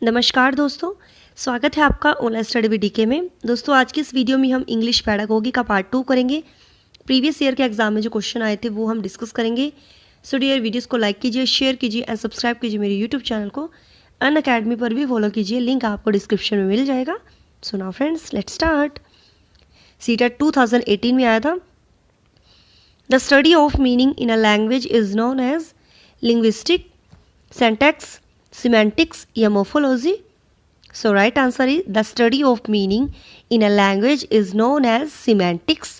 नमस्कार दोस्तों, स्वागत है आपका ऑनलाइन स्टडी विद डीके में। दोस्तों आज की इस वीडियो में हम इंग्लिश पैडागोगी का पार्ट 2 करेंगे। प्रीवियस ईयर के एग्जाम में जो क्वेश्चन आए थे वो हम डिस्कस करेंगे। सो डियर, वीडियोस को लाइक कीजिए, शेयर कीजिए एंड सब्सक्राइब कीजिए मेरे यूट्यूब चैनल को। अनअकैडमी पर भी फॉलो कीजिए, लिंक आपको डिस्क्रिप्शन में मिल जाएगा। So now friends, let's start. CTET 2018 में आया था। The study of meaning in a language is known as linguistic, syntax, semantics या morphology. So right answer is the study of meaning in a language is known as semantics.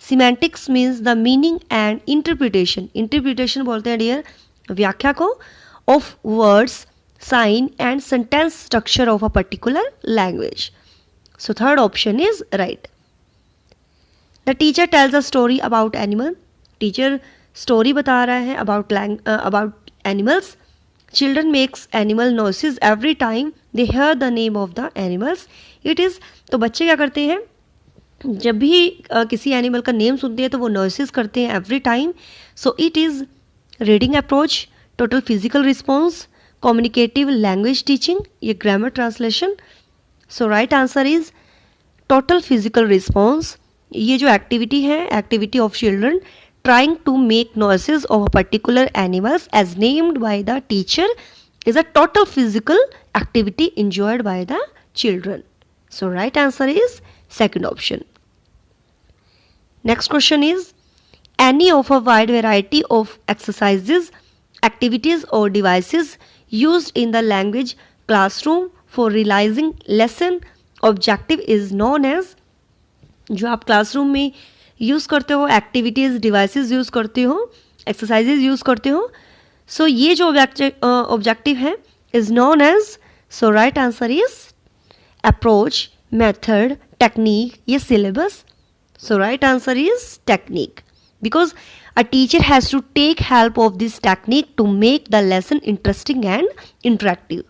Semantics means the meaning and interpretation. Interpretation बोलते हैं dear व्याख्या को of words, sign and sentence structure of a particular language. So third option is right. The teacher tells a story about animal. Teacher story बता रहा है about animals. Children makes animal noises every time they hear the name of the animals. It is तो बच्चे क्या करते हैं, जब भी किसी एनिमल का नेम सुनते हैं तो वो नॉइसेस करते हैं every time. So it is reading approach, total physical response, communicative language teaching, ये grammar translation. So right answer is total physical response. ये जो एक्टिविटी है, activity of children trying to make noises of a particular animals as named by the teacher is a total physical activity enjoyed by the children. So right answer is second option. Next question is, any of a wide variety of exercises, activities or devices used in the language classroom for realizing lesson objective is known as. जो आप classroom में use करते हो, activities, devices use करते हो, exercises use करते हो, सो ये जो ऑब्जेक्टिव है is known as. So right answer is approach, method, technique, ये syllabus. So right answer is technique because a teacher has to take help of this technique to make the lesson interesting and interactive.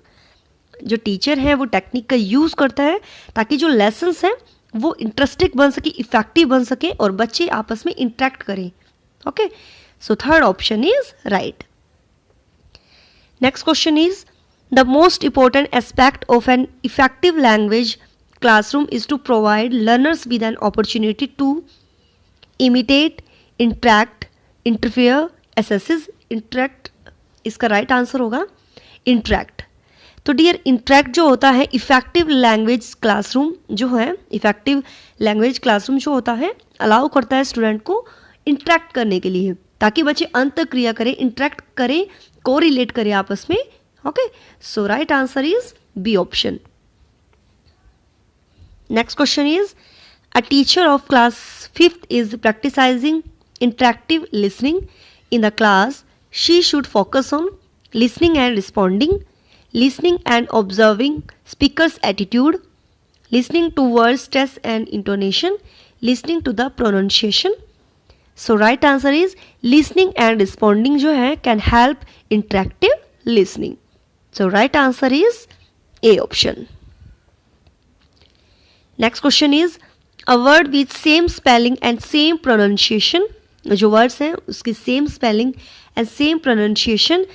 जो teacher है वो technique का use करता है ताकि जो lessons हैं वो इंटरेस्टिंग बन सके, इफेक्टिव बन सके और बच्चे आपस में इंटरेक्ट करें. Okay, so third option is right. Next question is, the most important aspect of an effective language classroom is to provide learners with an opportunity to imitate, interact, interfere, assess. Interact इसका right answer होगा interact. तो dear, interact जो होता है, effective language classroom जो है, effective language classroom जो होता है अलाउ करता है स्टूडेंट को इंटरेक्ट करने के लिए ताकि बच्चे अंत क्रिया करें, इंटरेक्ट करें, को रिलेट करें आपस में. Okay, so right answer is B option. Next question is, a teacher of class 5th is practising interactive listening in the class. She should focus on listening and responding, listening and observing speaker's attitude, listening to words, stress and intonation, listening to the pronunciation. So right answer is listening and responding जो है can help interactive listening. So right answer is A option. Next question is, a word with same spelling and same pronunciation, जो words हैं उसकी same spelling and same pronunciation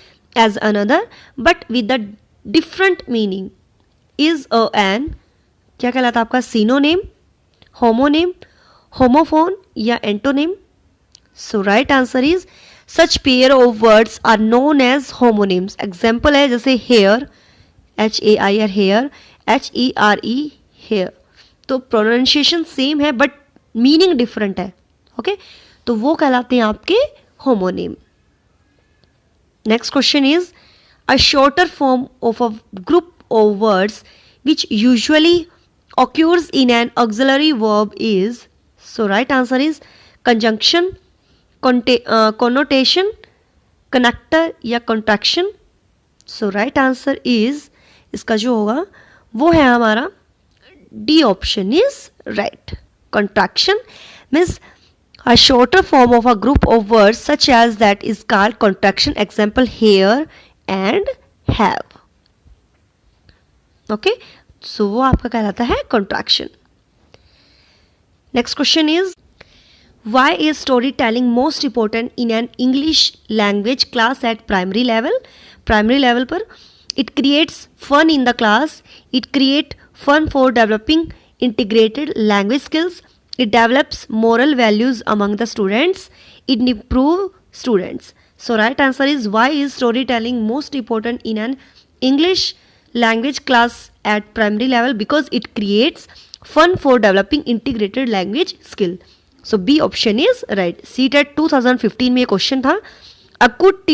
as another but with the different meaning is an, क्या कहलाता है आपका, synonym, homonym, homophone या antonym. So right answer is such pair of words are known as homonyms. Example है जैसे hair, HAIR hair, HERE here. तो pronunciation same है but meaning different है. ओके, तो वो कहलाते हैं आपके homonym. Next question is, a shorter form of a group of words which usually occurs in an auxiliary verb is. So right answer is conjunction, connotation, connector या contraction. So right answer is इसका जो होगा वो है हमारा D option is right. Contraction means a shorter form of a group of words such as that is called contraction. Example here and have. Okay, so वो आपका कहलाता है contraction. Next question is, why is story telling most important in an English language class at primary level. Primary level पर It creates fun in the class. It creates fun for developing integrated language skills. It develops moral values among the students. It improves students. So right answer is, why is storytelling most important in an English language class at primary level? Because it creates fun for developing integrated language skill. So B option is right. CTET 2015 में question था. A good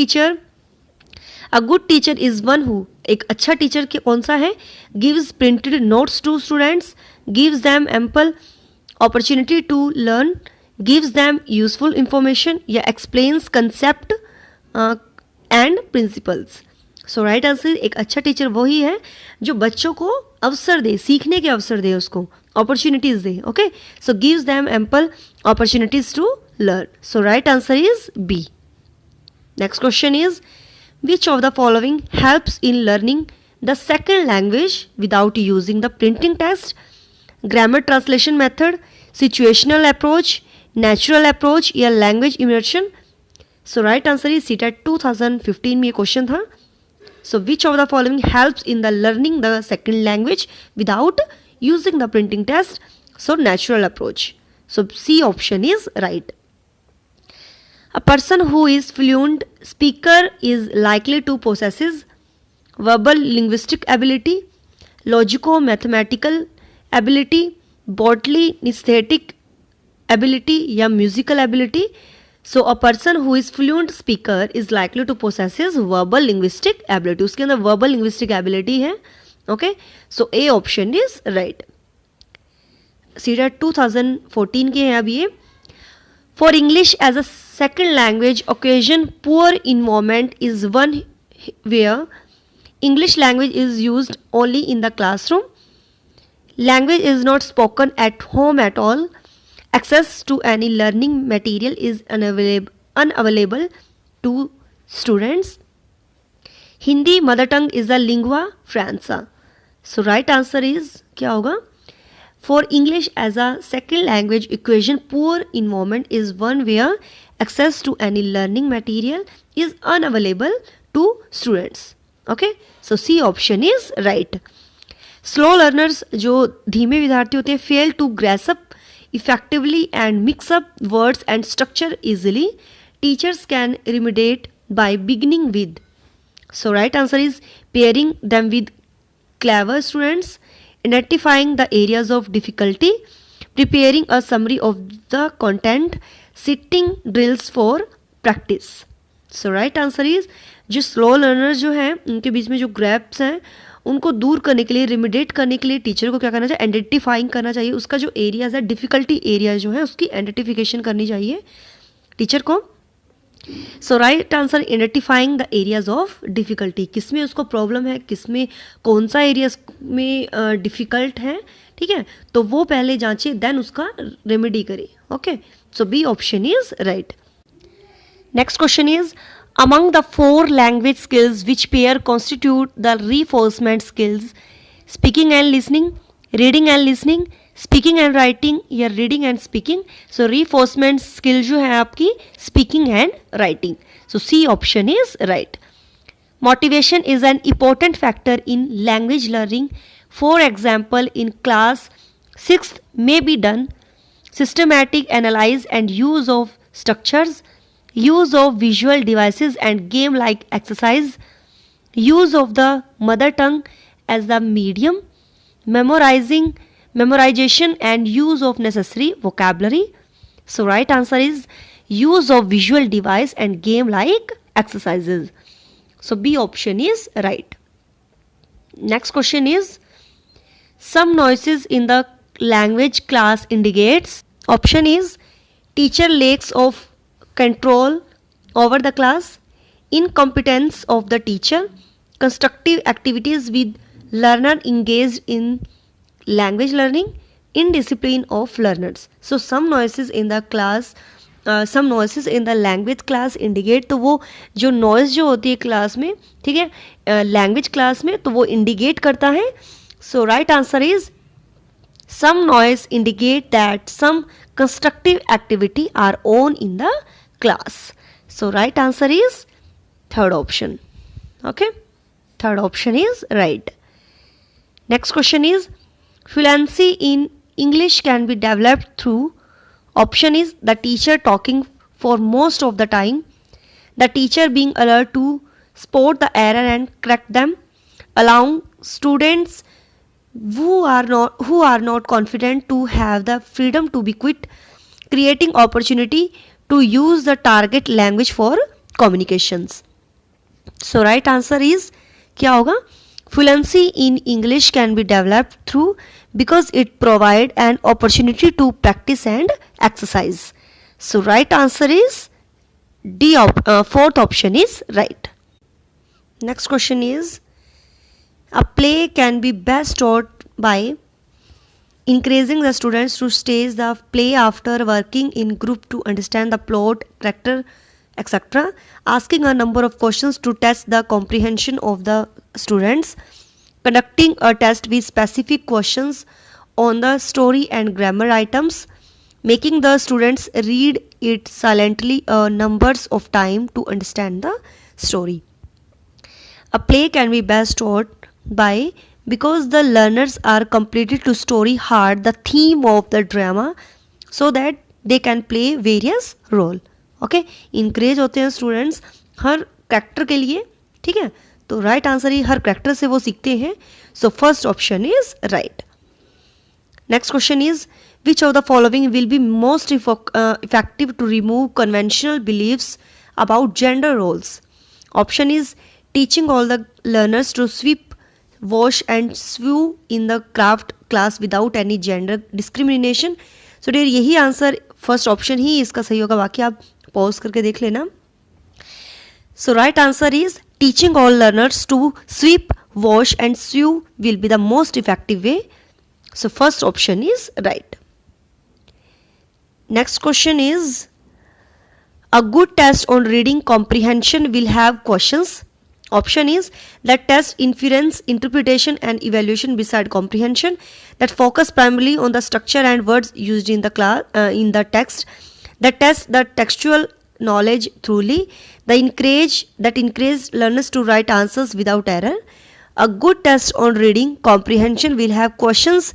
teacher is one who, एक अच्छा teacher कौन सा है? Gives printed notes to students, gives them ample opportunity to learn, gives them useful information या explains concept and principles. So right answer, एक अच्छा टीचर वही है जो बच्चों को अवसर दे, सीखने के अवसर दे, उसको अपॉर्चुनिटीज दे. Okay, so gives them ample opportunities to learn. So right answer is B. Next question is, which of the following helps in learning the second language without using the printing test? Grammar translation method, situational approach, natural approach या language immersion? So right answer is CTET 2015 में ये question था. So which of the following helps in the learning the second language without using the printing test? So natural approach. So C option is right. A person who is fluent speaker is likely to possesses verbal linguistic ability, logico-mathematical ability, bodily aesthetic ability या musical ability. So a person who is fluent speaker is likely to possesses verbal linguistic ability. उसके अंदर verbal linguistic ability है. Okay, so A option is right. CTET 2014 के हैं अब ये. For English as a second language, occasion poor environment is one where English language is used only in the classroom. Language is not spoken at home at all. Access to any learning material is unavailable to students. Hindi mother tongue is a lingua franca. So right answer is क्या होगा? For English as a second language, equation poor environment is one where access to any learning material is unavailable to students. Okay, so C option is right. Slow learners जो धीमे विद्यार्थी होते हैं fail to grasp effectively and mix up words and structure easily. Teachers can remediate by beginning with. So right answer is pairing them with clever students, identifying the areas of difficulty, preparing a summary of the content, sitting drills for practice. So right answer is, जो slow learner जो हैं उनके बीच में जो gaps हैं उनको दूर करने के लिए, रिमिडेट करने के लिए टीचर को क्या करना चाहिए? आइडेंटिफाइंग करना चाहिए. उसका जो एरियाज है, डिफ़िकल्टी एरिया जो है उसकी आइडेंटिफिकेशन करनी चाहिए टीचर को. So right answer, identifying the areas of difficulty. किस में उसको प्रॉब्लम है, किस में कौन सा एरियाज में डिफ़िकल्ट है, ठीक है, तो वो पहले जांचे, देन उसका रेमेडी करे. Okay, so B option is right. Next question is, among the four language skills which pair constitute the reinforcement skills, speaking and listening, reading and listening, speaking and writing या reading and speaking? So reinforcement skill जो है आपकी speaking and writing. So C option is right. Motivation is an important factor in language learning. For example, in class 6th may be done systematic analysis and use of structures, use of visual devices and game-like exercise, use of the mother tongue as the medium, memorization and use of necessary vocabulary. So right answer is use of visual device and game-like exercises. So B option is right. Next question is, some noises in the language class indicates. Option is teacher lacks of control over the class, incompetence of the teacher, constructive activities with learner engaged in language learning, indiscipline of learners. So some noises in the class, some noises in the language class indicate. तो वो जो noise जो होती है class में, ठीक है, language class में, तो वो इंडिकेट करता है. So right answer is, some noise indicate that some constructive activity are on in the class. So right answer is third option. Okay. Third option is right. Next question is fluency in English can be developed through. Option is the teacher talking for most of the time, the teacher being alert to spot the error and correct them, allowing students who are not confident to have the freedom to be quit, creating opportunity to use the target language for communications. So right answer is क्या होगा? Fluency in English can be developed through because it provide an opportunity to practice and exercise. So right answer is D. Fourth option is right. Next question is a play can be best taught by encouraging the students to stage the play after working in group to understand the plot, character, etc. Asking a number of questions to test the comprehension of the students. Conducting a test with specific questions on the story and grammar items. Making the students read it silently numbers of time to understand the story. A play can be best taught by because the learners are completed to story hard the theme of the drama so that they can play various role. Okay encourage होते हैं students हर character के लिए, ठीक है. तो right answer ही हर character से वो सीखते हैं. सो first option is right. Next question is which of the following will be most effective to remove conventional beliefs about gender roles? Option is teaching all the learners to sweep, wash and sew in the craft class without any gender discrimination. So dear यही answer first option ही इसका सही होगा, बाकी आप pause करके देख लेना. So right answer is teaching all learners to sweep, wash and sew will be the most effective way. So first option is right. Next question is a good test on reading comprehension will have questions. Option is that test inference, interpretation and evaluation beside comprehension that focus primarily on the structure and words used in the class in the text. That test the textual knowledge thoroughly. That encourage learners to write answers without error. A good test on reading comprehension will have questions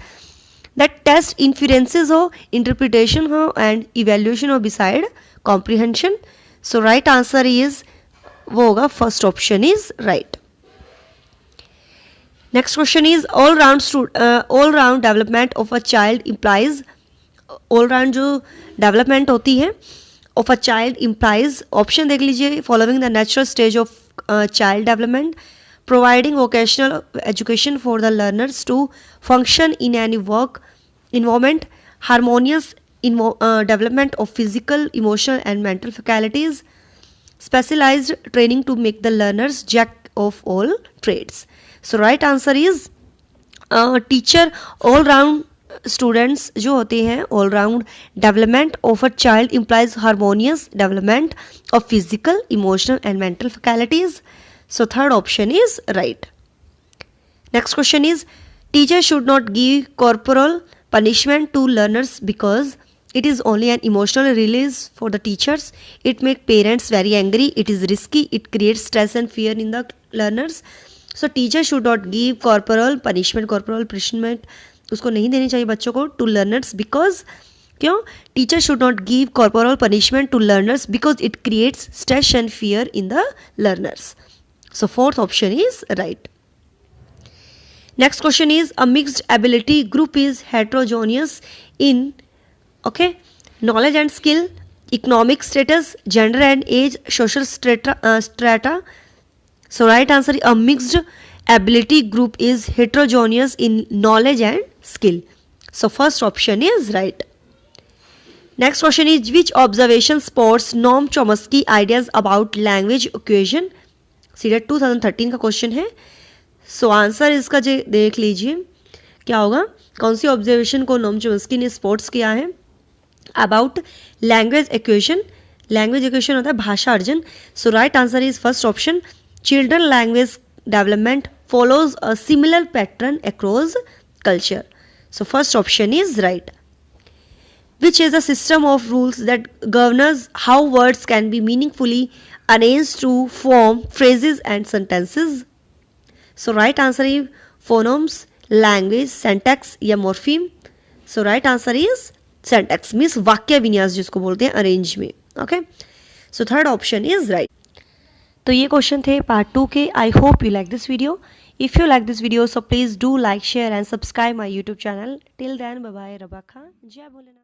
that test inferences हो, interpretation हो and evaluation हो beside comprehension. So right answer is वो होगा first option is right. Next question is all round development of a child implies. all round जो development होती है of a child implies. option देख लीजिए following the natural stage of child development. Providing vocational education for the learners to function in any work environment. Harmonious development of physical, emotional and mental faculties. Specialized training to make the learners jack of all trades. So right answer is teacher all round students जो होते हैं all round development of a child implies harmonious development of physical, emotional and mental faculties. So third option is right. Next question is teacher should not give corporal punishment to learners because it is only an emotional release for the teachers. It makes parents very angry. It is risky. It creates stress and fear in the learners. So teacher should not give corporal punishment उसको नहीं देनी चाहिए बच्चों को to learners because क्यों? Teacher should not give corporal punishment to learners because it creates stress and fear in the learners. So fourth option is right. Next question is a mixed ability group is heterogeneous in knowledge and skill, economic status, gender and age, social strata. So right answer is a mixed ability group is heterogeneous in knowledge and skill. So first option is right. Next question is which observation supports Noam Chomsky ideas about language equation? Seeded 2013 का question है. So answer इसका देख लीजिए क्या होगा. कौन सी observation को नोम Chomsky ने स्पोर्ट्स किया है about language equation. Language equation होता है भाषा अर्जन. So right answer is first option children language development follows a similar pattern across culture. So first option is right. Which is a system of rules that governs how words can be meaningfully arranged to form phrases and sentences. So right answer is phonemes, language, syntax या morpheme. So right answer is syntax means वाक्य विन्यास जिसको बोलते हैं arrange में. Okay, so third option is right. तो ये question थे पार्ट 2 के. I hope you like this video. If you like this video so please do like, share and subscribe my YouTube channel. Till then bye bye. Raba Khan, जय भोलेनाथ.